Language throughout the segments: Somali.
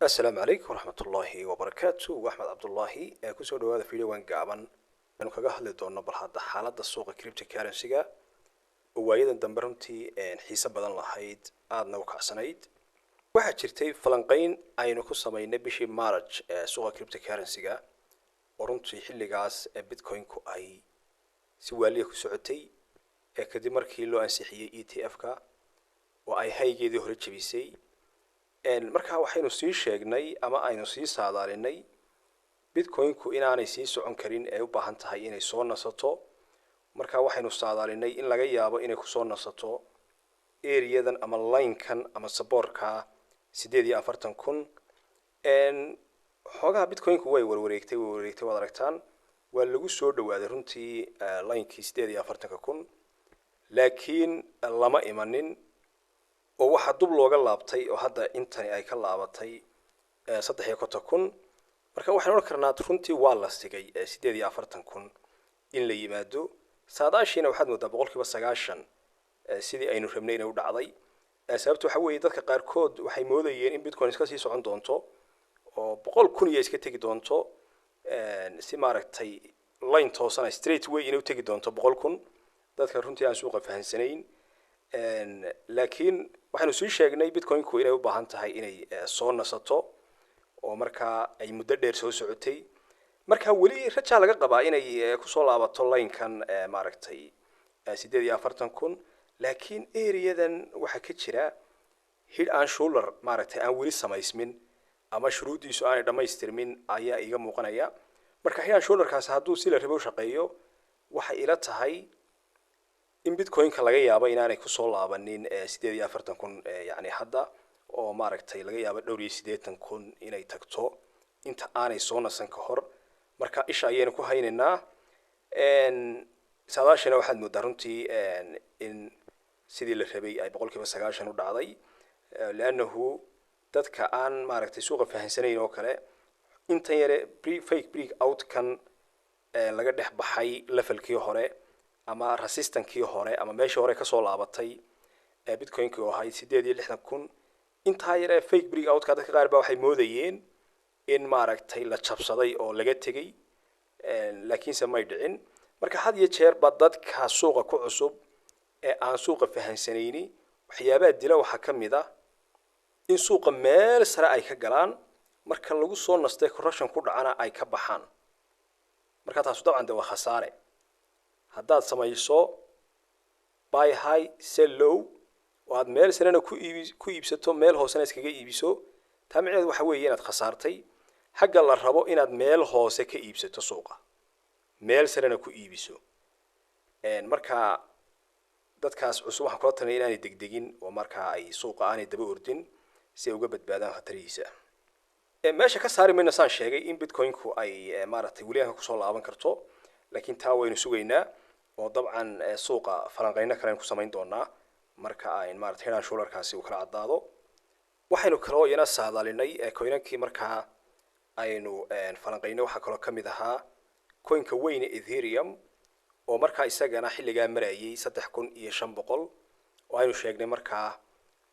السلام عليكم ورحمة الله وبركاته وأحمد عبد الله كسر هذا فيديو وان قابن أنا كجاه لدونا بالحد حالات السوق كريبتو كارنسيجا ووايد دمبرنتي حساب بدن لهيد عادنا وكعسنايد waxaa jirtay falanqayn aynu ku sameynay bishii March suuqa cryptocurrency-ga oo runtii xilligaas Bitcoin-ku ay si waaliya ku socotay kadib markii loo ansixiyay ETF-ka oo ay hay'adii hore jabisay markaa waxaynu sii sheegnay ama aynu sii saadaalinay Bitcoin-ku inaanay sii socon karin ee u baahan tahay inay soo nasato markaa waxaynu saadaalinay in laga yaabo inay ku soo nasato area-dan ama line-kan ama support-ka 48,000 xogaha Bitcoin-ku way warwareegtay wad aragtaan waa lagu soo dhawaaday runtii line-kii 48,000 laakiin lama imanin oo waxa dub looga laabtay oo hadda intani ay ka laabatay 3,000 marka waxaan oran karnaa runtii waa la sigay 48,000 in la yimaado saadaashiina waxaad moodaa 90% sidii aynu rabnay inay u dhacday sababtu waxa weeye dadka qaarkood waxay moodayeen in Bitcoin iska sii socon doonto oo 100,000 iyo iska tagi doonto si maaragtay line toosana straight way inay u tagi doonto 100,000 dadka runtii aan suuqa fahansanayn laakiin waxaanu sii sheegnay Bitcoin-ku inay u baahan tahay inay soo nasato oo markaa ay muddo dheer soo socotay marka wali raja laga qabaa inay ku soo laabato line-kan maaragtay 48,000 laakiin area-dan waxa ka jira hid and shoulder maaragtay aan wali samaysmin ama shuruudiisu aanay dhamaystirmin ayaa iga muuqanaya marka hid and shoulder-kaas hadduu si la rabo shaqeeyo waxa ila tahay in Bitcoin-ka laga yaabo inaanay ku soo laabanin 48,000 yani hadda oo maaragtay laga yaabo dhowr iyo 80,000 inay tagto inta aanay soo nasan ka hor marka isha ayaynu ku haynaynaa saadaashana waxaad moodaa runtii in sidii la rabay ay 90% u dhacday laanahu dadka aan maaragtay suuqa fahansanayn oo kale inta yare fake break out kan laga dhex baxay levelkii hore ama resistance-kii hore ama meeshii hore ka soo laabatay Bitcoin-ku oo ahayd 68,000 inta yare fake break out ka dadka qaar baa waxay moodayeen in maaragtay la jabsaday oo laga tagay laakiin samay dhicin marka had iyo jeer ba dadka suuqa ku cusub ee aan suuqa fahansanayni waxyaabaha dila waxa kamid ah in suuqa meel sare ay ka galaan marka lagu soo nastay correction ku dhacana ay ka baxaan marka taas dabcan waa khasaare haddaad samayso buy high sell low waad meel sarena ku iibsato meel hoosena iskaga iibiso taamicneed waxa weeye inaad khasaartay xagga la rabo inaad meel hoose ka iibsato suuqa meel sarena ku iibiso marka dadkaas cusub waxa kala tanay inaanay degdegin oo marka ay suuqa aanay daba ordin si ay uga badbaadaan khatarihiisa meesha ka saari mayna saan sheegay in Bitcoin-ku ay maaragtay waliyaha ku soo laaban karto laakiin taa waynu sugaynaa oo dabcan suuqa falanqayna kale ku samayn doonaa marka ay maaragtay heeraan sholarkaasi uu kala cadaado waxaynu kaloo iyana saadalinay coin-kii markaa aynu falanqayna waxa kaloo kamid ahaa coin-ka weyn Ethereum oo markaa isagana xilliga marayay 3,500 oo aynu sheegnay markaa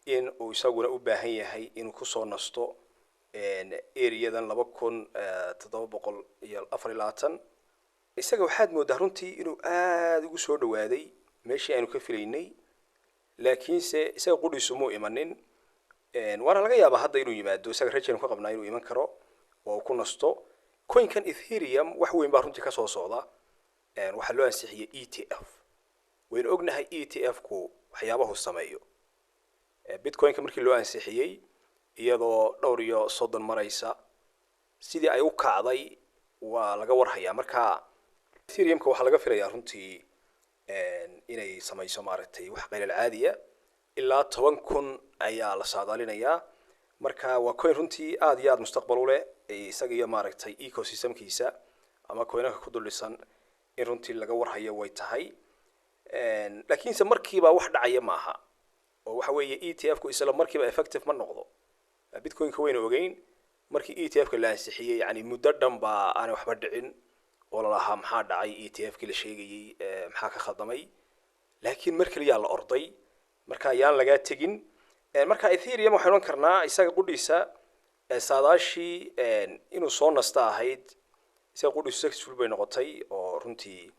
in uu isaguna u baahan yahay inuu ku soo nasto area-dan 2,724 isaga waxaad moodaa runtii inuu aad ugu soo dhawaaday meeshii aynu ka filaynay laakiinse isaga qudhiisu muu imanin waana laga yaabaa hadda inuu yimaado isaga rajaynu ka qabnaa inuu iman karo oo ku nasto coin-kan Ethereum wax weyn baa runtii ka soo socda waxa loo ansixiyay ETF waynu ognahay ETF-ku waxyaabaha uu sameeyo Bitcoin-ka markii loo ansixiyay iyadoo dhowr iyo 30 maraysa sidii ay u kacday waa laga warhayaa marka Ethereum-ka waxa laga filayaa runtii inay samayso maaragtay wax qeyl caadiya ilaa 10,000 ayaa la saadaalinayaa marka waa coin runtii aad iyo aad mustaqbal u leh isaga iyo maaragtay ecosystem-kiisa ama coin-ka ku dulisan in runtii laga warhayo way tahay laakiinse markiiba wax dhacaya maaha oo waxa weeye ETF-ku isla markiiba effective ma noqdo Bitcoin-ka wayna ogeyn markii ETF-ka la ansixiyay yani muddo dhan baa aan waxba dhicin oo la lahaa maxaa dhacay ETF-kii la sheegayay maxaa ka khaldamay laakiin markii la orday marka ayaan laga tagin marka Ethereum waxaan oran karnaa isaga qudhiisa saadaashii inuu soo nasta ahayd isaga qudhiisu successful bay noqotay oo runtii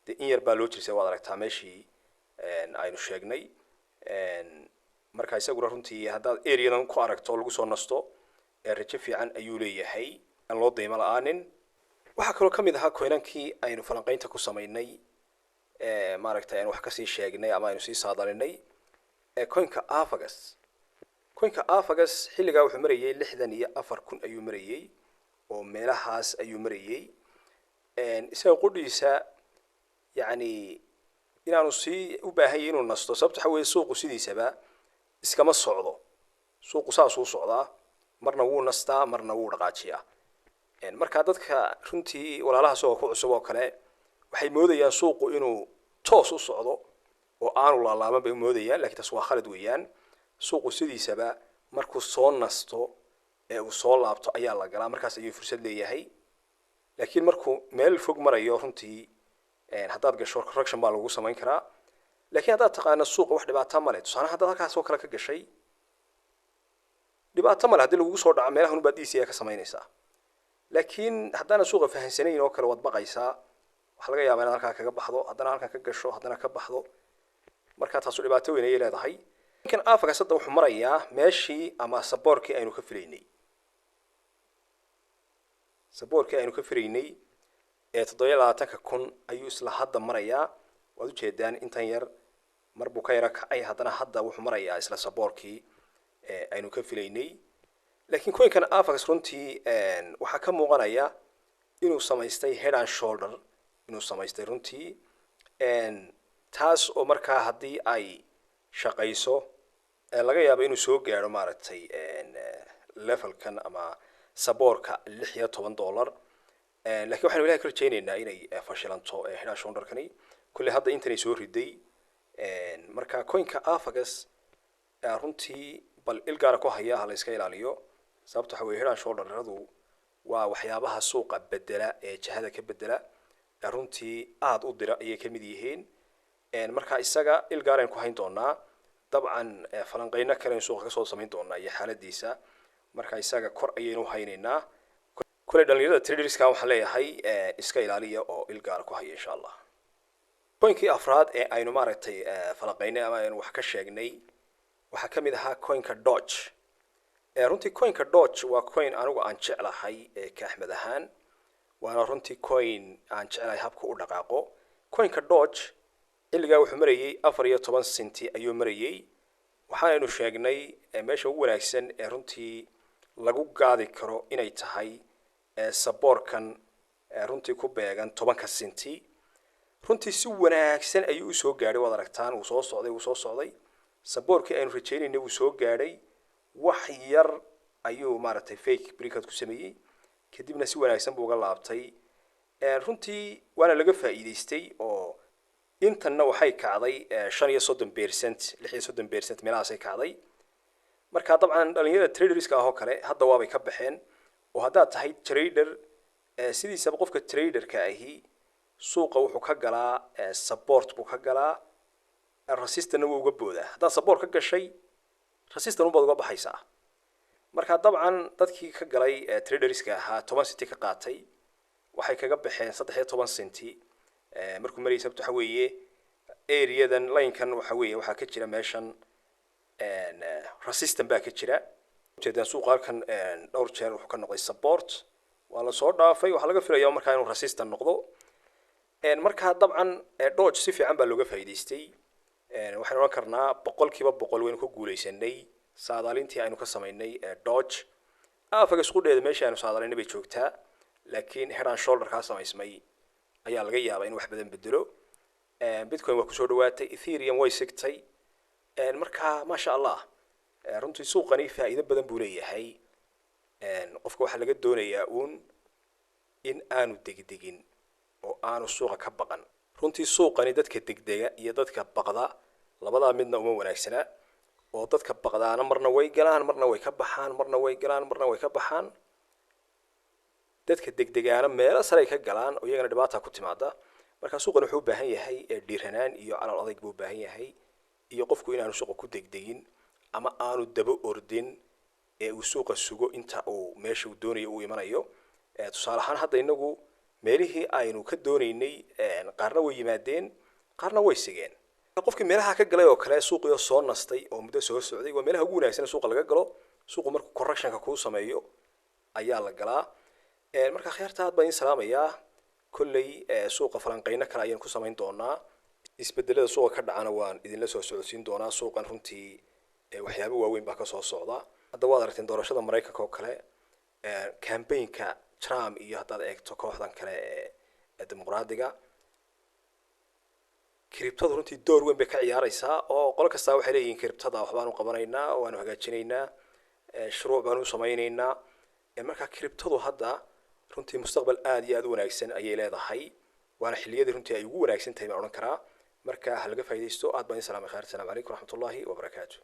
dee in yar baa loo jirsay waad aragtaa meeshii aynu sheegnay marka isaguna runtii haddaad areadan ku aragto lagu soo nasto rajo fiican ayuu leeyahay aan loo deyma la'aanin waxaa kaloo ka mid ahaa coinankii aynu falanqaynta ku samaynay maaragtay aynu wax kasii sheegnay ama aynu sii saadalinay coinka Afagas xilligaa wuxuu marayay 64,000 ayuu marayay oo meelahaas ayuu marayay isaga qudhiisa yani inaanu sii u baahan inuu nasto sababta waxa weeye suuqu sidiisaba iskama socdo suuqu saas uu socdaa marna wuu nastaa marna wuu dhaqaajiyaa marka dadka runtii walaalaha soo ku cusub oo kale waxay moodayaan suuqu inuu toos u socdo oo aanu laalaaban bay moodayaan laakiin taas waa khalad weeyaan suuqu sidiisaba markuu soo nasto ee uu soo laabto ayaa la galaa markaas ayuu fursad leeyahay laakiin markuu meel fog marayo runtii haddaad gasho correction baa lagu samayn karaa laakiin haddaad taqaano suuqa wax dhibaato ma leh tusaale haddaad halkaas oo kale ka gashay dhibaato ma leh haddii lagu soo dhaco meelahan baad DCA ka samaynaysaa laakiin haddaana suuqa fahansanayn oo kale waad baqaysaa waxa laga yaabaa inaad halkaa kaga baxdo haddana halkan ka gasho haddana ka baxdo marka taas dhibaato weyn ay leedahay kan Afagas hadda wuxuu marayaa meeshii ama saboorkii aynu ka filaynay ee 27,000 ayuu isla hadda marayaa waad u jeedaan intan yar marbu ka yara kacay haddana hadda wuxuu marayaa isla saboorkii aynu ka filaynay laakiin coinkan Afagas runtii waxa ka muuqanaya inuu samaystay head and shoulder inuu samaystay runtii taas oo markaa haddii ay shaqayso laga yaabo inuu soo gaaro maaragtay levelkan ama saboorka $16 laakiin waxaanu ilaahay ka rajaynaynaa inay fashilanto head and shoulderkani kulli hadda intanay soo riday marka coinka Afagas runtii bal ilgaara ku haya la iska ilaaliyo sababta waxa weeye head and shoulderadu waa waxyaabaha suuqa bedela ee jahada ka bedela runtii aad u dira ayay kamid yihiin marka isaga ilgaar ku hayn doonaa dabcan falanqeyna kale suuqa ka soo samayn doonaa iyo xaaladiisa marka isaga kor ayaynu haynaynaa kule dhalinyarada traderska waxa leeyahay iska ilaaliya oo ilgaar ku haya insha Allah coinkii afraad ee aynu maaragtay falanqeynay ama aynu wax ka sheegnay waxa kamid ahaa coinka Doge runtii coinka Doge waa coin anigu aan jeclahay ka Axmed ahaan waana runtii coin aan jeclahay habka u dhaqaaqo coinka Doge xilligaa wuxuu marayay 14 senti ayuu marayay waxaanu sheegnay meesha ugu wanaagsan ee runtii lagu gaadi karo inay tahay saboorkan runtii ku beegan 10 senti runtii si wanaagsan ayuu u soo gaaray wad aragtaan uu soo socday saboorkii aynu rajaynaynay uu soo gaaray wax yar ayuu maaragtay fake breakout ku sameeyay kadibna si wanaagsan buu uga laabtay runtii waana laga faa'iideystay oo intanna waxay kacday 35% 36% meelahaas ay kacday marka dabcan dhalinyarada traderska ah oo kale hadda waabay ka baxeen oo haddaad tahay trader sidiisaba qofka traderka ahi suuqa wuxuu ka galaa support buu ka galaa resistance wuu uga boodaa haddaad support ka gashay resistance baad uga baxaysaa marka dabcan dadkii ka galay traderska ahaa 10 senti ka qaatay waxay kaga baxeen 13 senti markuu marayay sababta waxa weeye areadan line-kan waxa weeye waxa ka jira meeshan resistance baa ka jira jeedaan suuqa halkan dhowr jeer wuxuu ka noqday support waa la soo dhaafay waxa laga filayaa markaa inuu resistance noqdo marka dabcan Doge si fiican baa looga faa'iideystay waxaan oran karnaa 100% weyn ku guuleysanay saadaalintii aynu ka sameynay Doge Afagas qudheeda meesha aynu saadaalinay bay joogtaa laakiin head and shoulder ka samaysmay ayaa laga yaabaa in wax badan bedelo Bitcoin waa ku soo dhawaatay Ethereum way sigtay marka ma sha Allah runtii suuqani faa'iido badan buu leeyahay qofka waxa laga doonayaa in aanu degdegin oo aanu suuqa ka baqan runtii suuqani dadka degdega iyo dadka baqda labada midna uma wanaagsana oo dadka baqdaana marna way galaan marna way ka baxaan marna way galaan marna way ka baxaan dadka degdegaana meelo sare ka galaan oo iyagana dhibaato ku timaada marka suuqan wuxuu u baahan yahay dhiiranaan iyo calal adag buu u baahan yahay iyo qofku inaanu suuqa ku degdegin ama aanu daba ordin uu suuqa sugo inta uu meesha uu doonayo uu imanayo tusaale ahaan hadda inagu meelihii aynu ka doonaynay qaarna way yimaadeen qaarna way sigeen qofkii meelaha ka galay oo kale suuqiyo soo nastay oo muddo soo socday waa meelaha ugu wanaagsan suuqa laga galo suuqu markuu correctionka ku sameeyo ayaa la galaa marka khiyaarta aad baan in salaamayaa kullay suuqa falanqeyna kale ayaan ku samayn doonaa isbedelada suuqa ka dhacana waan idinla soo socodsiin doonaa suuqan runtii waxyaabo waaweyn baa ka soo socda hadda waad aragteen doorashada Mareykanka oo kale campaignka Trump iyo haddaad eegto kooxdan kale ee dimuqraadiga kriptada runtii door weyn bay ka ciyaaraysaa oo qolo kasta waxay leeyihiin kriptada waxbaan u qabanaynaa waanu hagaajinaynaa shuruuc baan u samaynaynaa marka kriptadu hadda runtii mustaqbal aad iyo aad u wanaagsan ayay leedahay waana xilliyadii runtii ay ugu wanaagsan tahay baan oran karaa marka hal laga faa'iideysto aad baan salaam khayr salaam alaykum warahmatullahi wabarakatuh